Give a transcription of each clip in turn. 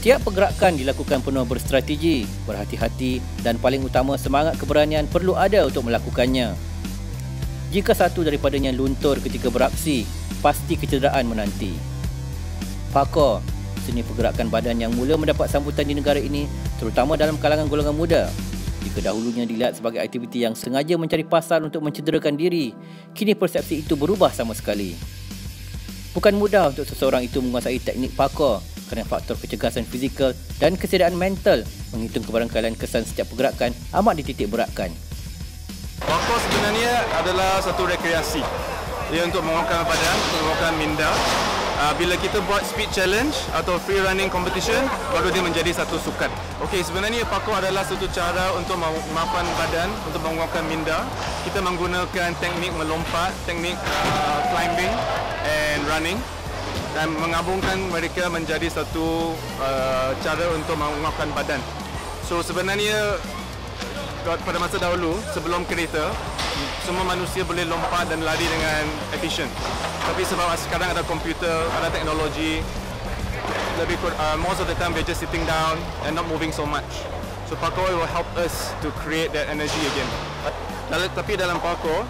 Setiap pergerakan dilakukan penuh berstrategi, berhati-hati dan paling utama semangat keberanian perlu ada untuk melakukannya. Jika satu daripadanya luntur ketika beraksi, pasti kecederaan menanti. Parkour, seni pergerakan badan yang mula mendapat sambutan di negara ini, terutama dalam kalangan golongan muda. Jika dahulunya dilihat sebagai aktiviti yang sengaja mencari pasal untuk mencederakan diri, kini persepsi itu berubah sama sekali. Bukan mudah untuk seseorang itu menguasai teknik parkour kerana faktor kecergasan fizikal dan kesediaan mental menghitung kebarangkalian kesan setiap pergerakan amat dititik beratkan. Parkour sebenarnya adalah satu rekreasi. Ia untuk menguatkan badan, untuk menguatkan minda. Bila kita buat speed challenge atau free running competition, baru dia menjadi satu sukan. Okey, sebenarnya parkour adalah satu cara untuk memaafkan badan, untuk menguatkan minda. Kita menggunakan teknik melompat, teknik climbing and running dan menggabungkan mereka menjadi satu cara untuk menguatkan badan. So sebenarnya pada masa dahulu, sebelum kereta, semua manusia boleh lompat dan lari dengan efisien. Tapi sebab sekarang ada komputer, ada teknologi, most of the time they're just sitting down and not moving so much. So parkour will help us to create that energy again. Tapi dalam parkour,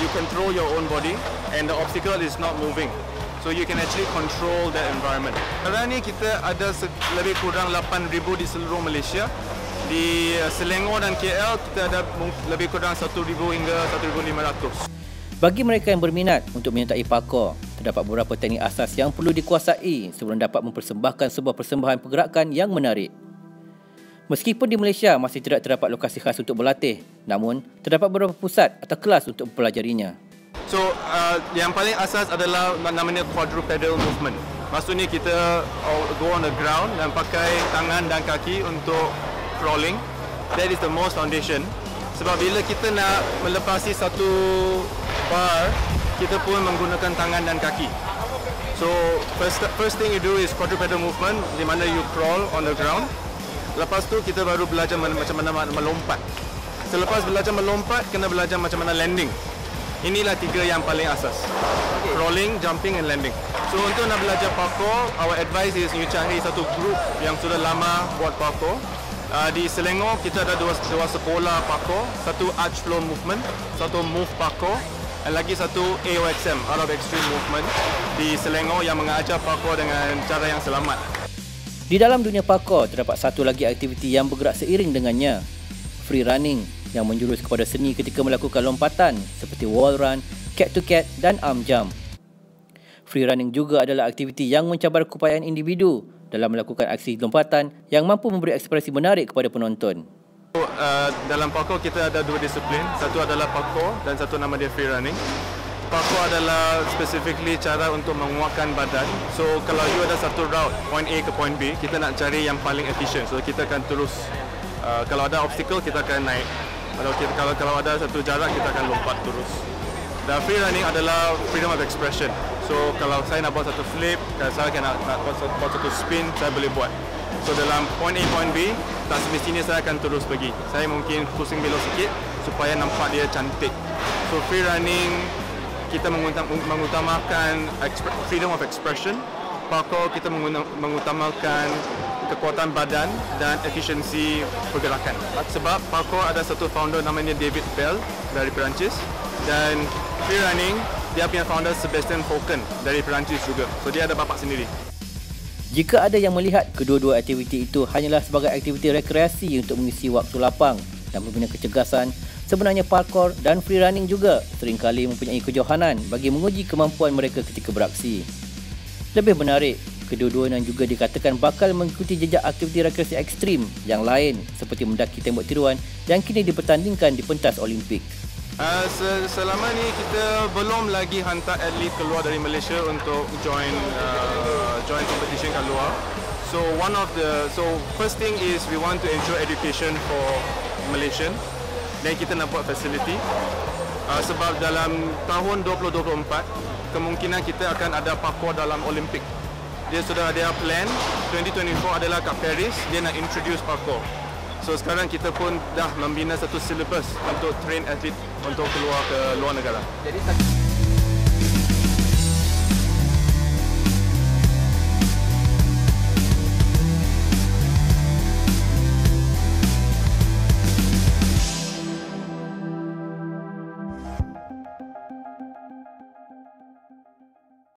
you control your own body and the obstacle is not moving. So you can actually control that environment. Sekarang ni kita ada lebih kurang 8,000 di seluruh Malaysia. Di Selangor dan KL kita ada lebih kurang 1,000 hingga 1,500. Bagi mereka yang berminat untuk menyertai parkour, terdapat beberapa teknik asas yang perlu dikuasai sebelum dapat mempersembahkan sebuah persembahan pergerakan yang menarik. Meskipun di Malaysia masih tidak terdapat lokasi khas untuk berlatih, namun terdapat beberapa pusat atau kelas untuk mempelajarinya. So, yang paling asas adalah namanya quadrupedal movement. Maksudnya kita go on the ground dan pakai tangan dan kaki untuk crawling. That is the most foundation. Sebab bila kita nak melepasi satu bar, kita pun menggunakan tangan dan kaki. So first thing you do is quadrupedal movement, di mana you crawl on the ground. Lepas tu kita baru belajar macam mana melompat. Selepas belajar melompat, kena belajar macam mana landing. Inilah tiga yang paling asas. Crawling, jumping and landing. So untuk nak belajar parkour, our advice is you cari satu group yang sudah lama buat parkour. Di Selangor kita ada dua sekolah parkour, satu arch flow movement, satu move parkour dan lagi satu AOXM, Art of Extreme Movement di Selangor yang mengajar parkour dengan cara yang selamat. Di dalam dunia parkour terdapat satu lagi aktiviti yang bergerak seiring dengannya, free running yang menjurus kepada seni ketika melakukan lompatan seperti wall run, cat to cat dan arm jump. Free running juga adalah aktiviti yang mencabar keupayaan individu dalam melakukan aksi lompatan yang mampu memberi ekspresi menarik kepada penonton. Dalam parkour kita ada dua disiplin, satu adalah parkour dan satu nama dia free running. Parkour adalah specifically cara untuk menguatkan badan. So kalau you ada satu route, point A ke point B, kita nak cari yang paling efisien. So kita akan terus, kalau ada obstacle kita akan naik. Kalau ada satu jarak kita akan lompat terus. Dan free running adalah freedom of expression. So kalau saya nak buat satu flip, kalau saya nak buat satu spin, saya boleh buat. So dalam point A, point B, tak semestinya saya akan terus pergi. Saya mungkin pusing belok sikit supaya nampak dia cantik. So free running, kita mengutamakan freedom of expression. Parkour kita mengutamakan kekuatan badan dan efisiensi pergerakan. Sebab parkour ada satu founder namanya David Bell dari Perancis dan free running dia punya founder Sebastian Falcon dari Perancis juga. So dia ada bapa sendiri. Jika ada yang melihat kedua-dua aktiviti itu hanyalah sebagai aktiviti rekreasi untuk mengisi waktu lapang dan membina kecergasan, sebenarnya parkour dan free running juga seringkali mempunyai kejohanan bagi menguji kemampuan mereka ketika beraksi. Lebih menarik, kedua-duanya juga dikatakan bakal mengikuti jejak aktiviti rekreasi ekstrim yang lain seperti mendaki tembok tiruan yang kini dipertandingkan di pentas Olimpik. Selama ni kita belum lagi hantar atlet keluar dari Malaysia untuk join competition kat luar. So first thing is we want to ensure education for Malaysian. Dan kita nak buat facility. Sebab dalam tahun 2024 kemungkinan kita akan ada parkour dalam Olimpik. Dia sudah ada plan 2024 adalah kat Paris, dia nak introduce parkour. So sekarang kita pun dah membina satu syllabus untuk train atlet untuk keluar ke luar negara. Jadi